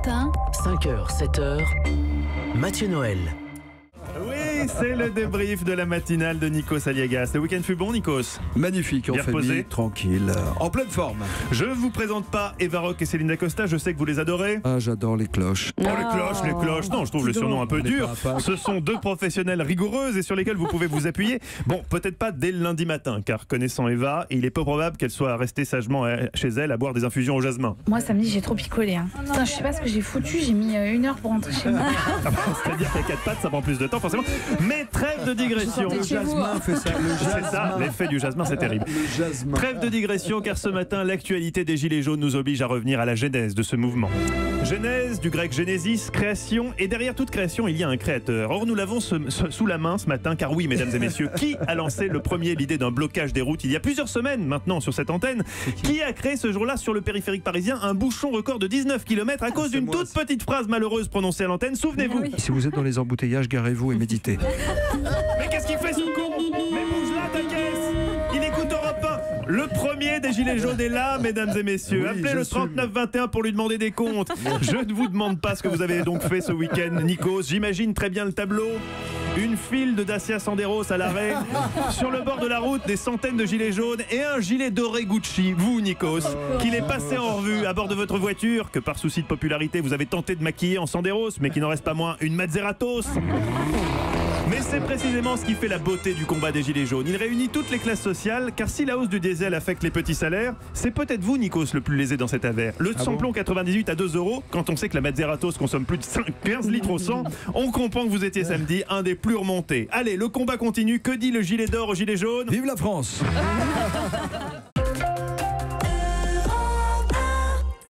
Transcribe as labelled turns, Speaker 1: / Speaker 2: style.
Speaker 1: matin,
Speaker 2: 5h, 7h, Mathieu Noël.
Speaker 3: Oui, c'est le débrief de la matinale de Nikos Aliagas. Le week-end fut bon, Nikos?
Speaker 4: Magnifique, en
Speaker 3: Bien
Speaker 4: famille,
Speaker 3: reposé.
Speaker 4: tranquille, en pleine forme.
Speaker 3: Je vous présente pas Eva Rock et Céline Dacosta, je sais que vous les adorez.
Speaker 4: Ah, j'adore les cloches.
Speaker 3: Oh, les cloches. Non, je trouve le surnom un peu
Speaker 4: On est
Speaker 3: dur.
Speaker 4: pas à Pâques.
Speaker 3: Ce sont deux professionnelles rigoureuses et sur lesquelles vous pouvez vous appuyer. Bon, peut-être pas dès le lundi matin, car connaissant Eva, il est peu probable qu'elle soit restée sagement chez elle à boire des infusions au jasmin.
Speaker 5: Moi, samedi, j'ai trop picolé. Hein. Putain, je sais pas ce que j'ai foutu. J'ai mis 1 heure pour rentrer chez moi.
Speaker 3: C'est-à-dire qu'à 4 pattes, ça prend plus de temps, forcément. Mais trêve de digression.
Speaker 4: Le jasmin fait ça. Le
Speaker 3: C'est ça,
Speaker 4: jasmin.
Speaker 3: l'effet du jasmin, c'est terrible.
Speaker 4: Le jasmin.
Speaker 3: Trêve de digression, car ce matin, l'actualité des Gilets jaunes nous oblige à revenir à la genèse de ce mouvement. Genèse, du grec Genesis, création, et derrière toute création, il y a un créateur. Or, nous l'avons sous la main ce matin, car oui, mesdames et messieurs, qui a lancé le premier l'idée d'un blocage des routes il y a plusieurs semaines maintenant sur cette antenne? Qui a créé ce jour-là sur le périphérique parisien un bouchon record de 19 km à cause d'une
Speaker 4: moi,
Speaker 3: toute
Speaker 4: ça.
Speaker 3: petite phrase malheureuse prononcée à l'antenne? Souvenez-vous.
Speaker 4: Si vous êtes dans les embouteillages, garez-vous et méditez.
Speaker 3: Mais qu'est-ce qu'il fait ce con? Mais bouge là ta caisse. Il écoute Europe 1. Le premier des Gilets jaunes est là, mesdames et messieurs.
Speaker 4: Oui,
Speaker 3: Appelez le
Speaker 4: j'assume.
Speaker 3: 3921 pour lui demander des comptes. Je ne vous demande pas ce que vous avez donc fait ce week-end, Nikos. J'imagine très bien le tableau. Une file de Dacia Sandero à l'arrêt. Sur le bord de la route, des centaines de gilets jaunes et un gilet doré Gucci, vous Nikos, qu'il est passé en revue à bord de votre voiture, que par souci de popularité vous avez tenté de maquiller en Sanderos, mais qui n'en reste pas moins une Mazzeratos. Mais c'est précisément ce qui fait la beauté du combat des Gilets jaunes. Il réunit toutes les classes sociales, car si la hausse du diesel affecte les petits salaires, c'est peut-être vous, Nikos, le plus lésé dans cet affaire. Le samplon 98 à 2 €, quand on sait que la Mazzeratos consomme plus de 15 litres au 100, on comprend que vous étiez samedi un des plus remontés. Allez, le combat continue. Que dit le gilet d'or au gilet jaune?
Speaker 4: Vive la France!